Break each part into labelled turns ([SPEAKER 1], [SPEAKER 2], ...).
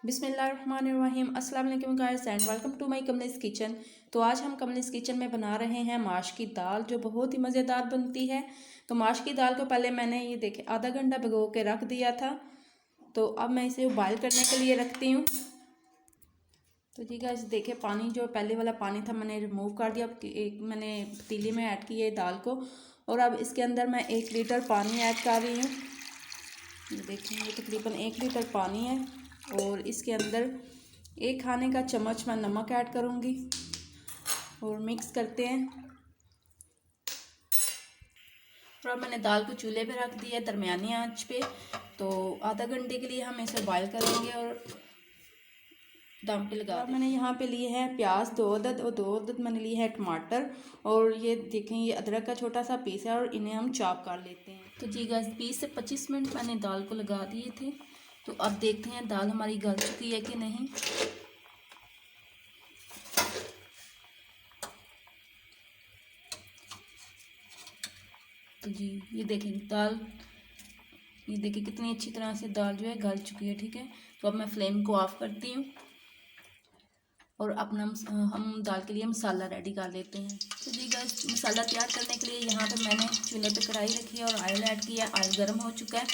[SPEAKER 1] बिस्मिल्लाहिर्रहमानिर्रहीम अस्सलाम वालेकुम guys and welcome to my Kamli's kitchen. तो आज हम कमलिस किचन में बना रहे हैं माश की दाल, जो बहुत ही मज़ेदार बनती है। तो माश की दाल को पहले मैंने ये देखे आधा घंटा भिगो के रख दिया था। तो अब मैं इसे उबाल करने के लिए रखती हूँ। तो जी गाइस देखिए, पानी जो पहले वाला पानी था मैंने रिमूव कर दिया। अब एक मैंने पतीली में ऐड की है दाल को, और अब इसके अंदर मैं 1 लीटर पानी ऐड कर रही हूँ। देखिए ये तकरीबन 1 लीटर पानी है, और इसके अंदर 1 खाने का चम्मच मैं नमक ऐड करूँगी और मिक्स करते हैं। और अब मैंने दाल को चूल्हे पे रख दिया है दरमियानी आंच पे। तो आधा घंटे के लिए हम इसे बॉयल करेंगे और दम पे लगा। मैंने यहाँ पे लिए हैं प्याज 2 अदद, और 2 अदद मैंने लिए हैं टमाटर, और ये देखें ये अदरक का छोटा सा पीस है, और इन्हें हम चॉप कर लेते हैं। तो जी गाइस 20 से 25 मिनट मैंने दाल को लगा दिए थे। तो अब देखते हैं दाल हमारी गल चुकी है कि नहीं। तो जी ये देखें दाल, ये देखिए कितनी अच्छी तरह से दाल जो है गल चुकी है। ठीक है, तो अब मैं फ्लेम को ऑफ करती हूँ और अपना हम दाल के लिए मसाला रेडी कर लेते हैं। तो जी गाइस मसाला तैयार करने के लिए यहाँ पे मैंने चूल्हे पे कढ़ाई रखी है और ऑयल ऐड किया। ऑयल गर्म हो चुका है,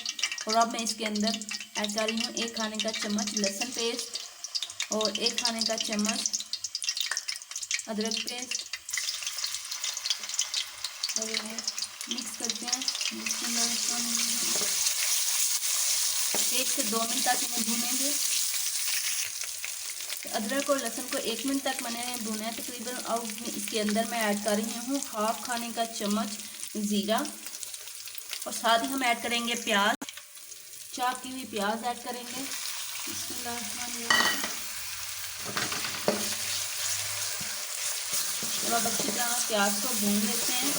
[SPEAKER 1] और अब मैं इसके अंदर ऐड कर रही हूँ 1 खाने का चम्मच लहसुन पेस्ट और 1 खाने का चम्मच अदरक पेस्ट, और इन्हें मिक्स करते हैं। 1 से 2 मिनट तक इन्हें भूनेंगे। अदरक और लहसुन को 1 मिनट तक मैंने भुना है तकरीबन। अब इसके अंदर मैं ऐड कर रही हूँ 1/2 खाने का चम्मच ज़ीरा, और साथ ही हम ऐड करेंगे प्याज, चॉप की हुई प्याज ऐड करेंगे। और अब अच्छी तरह प्याज को भून लेते हैं।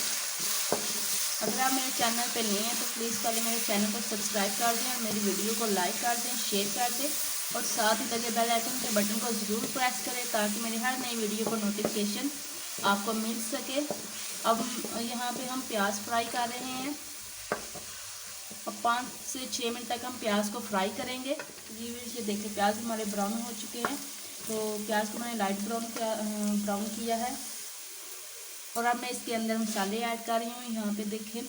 [SPEAKER 1] अगर आप मेरे चैनल पे नए हैं तो प्लीज़ पहले मेरे चैनल को सब्सक्राइब कर दें, और मेरी वीडियो को लाइक कर दें, शेयर कर दें, और साथ ही लगे बेल आइकन के बटन को ज़रूर प्रेस करें ताकि मेरी हर नई वीडियो को नोटिफिकेशन आपको मिल सके। अब यहाँ पे हम प्याज फ्राई कर रहे हैं, और 5 से 6 मिनट तक हम प्याज को फ्राई करेंगे। ये देखिए प्याज हमारे ब्राउन हो चुके हैं। तो प्याज को मैंने लाइट ब्राउन किया है, और अब मैं इसके अंदर मसाले ऐड कर रही हूँ। यहाँ पे देखें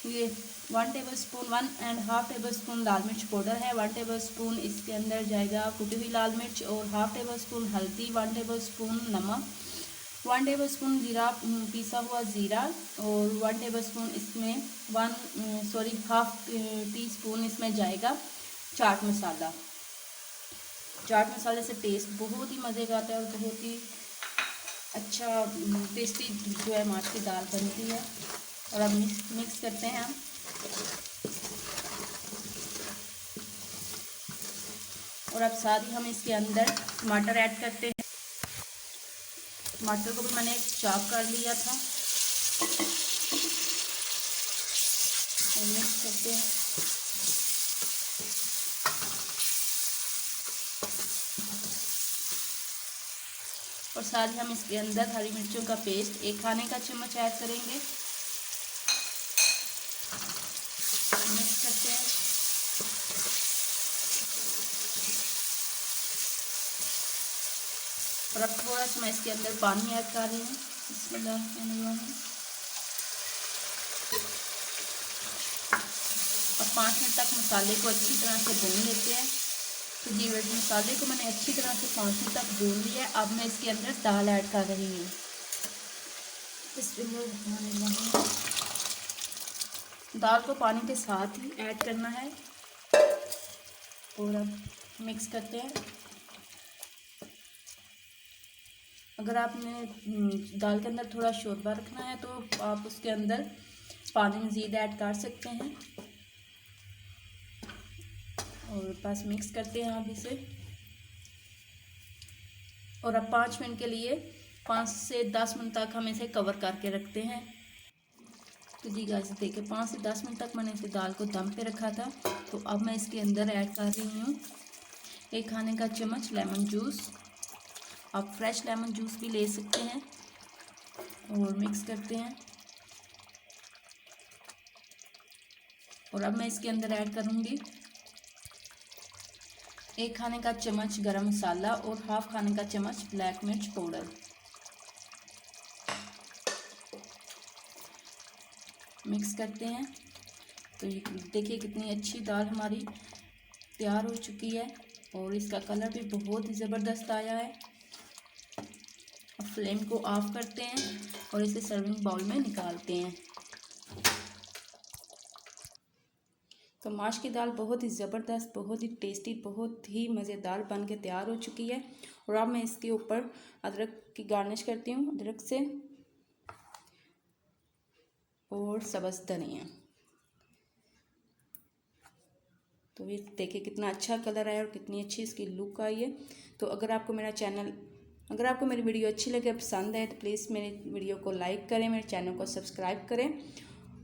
[SPEAKER 1] ये 1 टेबलस्पून 1.5 टेबलस्पून लाल मिर्च पाउडर है, 1 टेबलस्पून इसके अंदर जाएगा कुटी हुई लाल मिर्च, और 1/2 टेबलस्पून हल्दी, 1 टेबलस्पून नमक, 1 टेबलस्पून जीरा, पिसा हुआ ज़ीरा, और 1 टेबलस्पून इसमें 1/2 टीस्पून इसमें जाएगा चाट मसाला। चाट मसाले से टेस्ट बहुत ही मज़े का आता है, और बहुत ही अच्छा टेस्टी जो है माश की दाल बनती है। और अब मिक्स करते हैं हम। और अब साथ ही हम इसके अंदर टमाटर ऐड करते हैं। टमाटर को भी मैंने चॉप कर लिया था, और मिक्स करते हैं। और साथ ही हम इसके अंदर हरी मिर्चों का पेस्ट 1 खाने का चम्मच ऐड करेंगे। मिक्स करते हैं। और अब थोड़ा सा मैं इसके अंदर पानी ऐड कर रही हूँ। और 5 मिनट तक मसाले को अच्छी तरह से भून लेते हैं। तो जी मसाले को मैंने अच्छी तरह से 5 मिनट तक भून लिया है। अब मैं इसके अंदर दाल ऐड कर रही हूँ। दाल को पानी के साथ ही ऐड करना है, और अब मिक्स करते हैं। अगर आपने दाल के अंदर थोड़ा शोरबा रखना है तो आप उसके अंदर पानी मज़ीद ऐड कर सकते हैं। और बस मिक्स करते हैं आप इसे। और अब 5 मिनट के लिए 5 से 10 मिनट तक हम इसे कवर करके रखते हैं। तो जी गाइस देखिए 5 से 10 मिनट तक मैंने इसे दाल को दम पे रखा था। तो अब मैं इसके अंदर ऐड कर रही हूँ 1 खाने का चम्मच लेमन जूस। आप फ्रेश लेमन जूस भी ले सकते हैं, और मिक्स करते हैं। और अब मैं इसके अंदर ऐड करूँगी 1 खाने का चम्मच गरम मसाला और हाफ खाने का चम्मच ब्लैक मिर्च पाउडर। मिक्स करते हैं। तो ये देखिए कितनी अच्छी दाल हमारी तैयार हो चुकी है और इसका कलर भी बहुत ही ज़बरदस्त आया है। अब फ्लेम को ऑफ करते हैं और इसे सर्विंग बाउल में निकालते हैं। तो माश की दाल बहुत ही ज़बरदस्त, बहुत ही टेस्टी, बहुत ही मज़ेदार बन के तैयार हो चुकी है। और अब मैं इसके ऊपर अदरक की गार्निश करती हूँ, अदरक से और सब्ज़ धनिया। तो ये देखिए कितना अच्छा कलर आया और कितनी अच्छी इसकी लुक आई है। तो अगर आपको मेरी वीडियो अच्छी लगे, पसंद आए, तो प्लीज़ मेरे वीडियो को लाइक करें, मेरे चैनल को सब्सक्राइब करें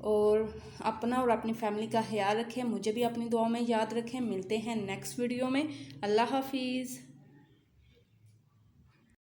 [SPEAKER 1] और अपना और अपनी फैमिली का ख्याल रखें। मुझे भी अपनी दुआओं में याद रखें। मिलते हैं नेक्स्ट वीडियो में। अल्लाह हाफिज़।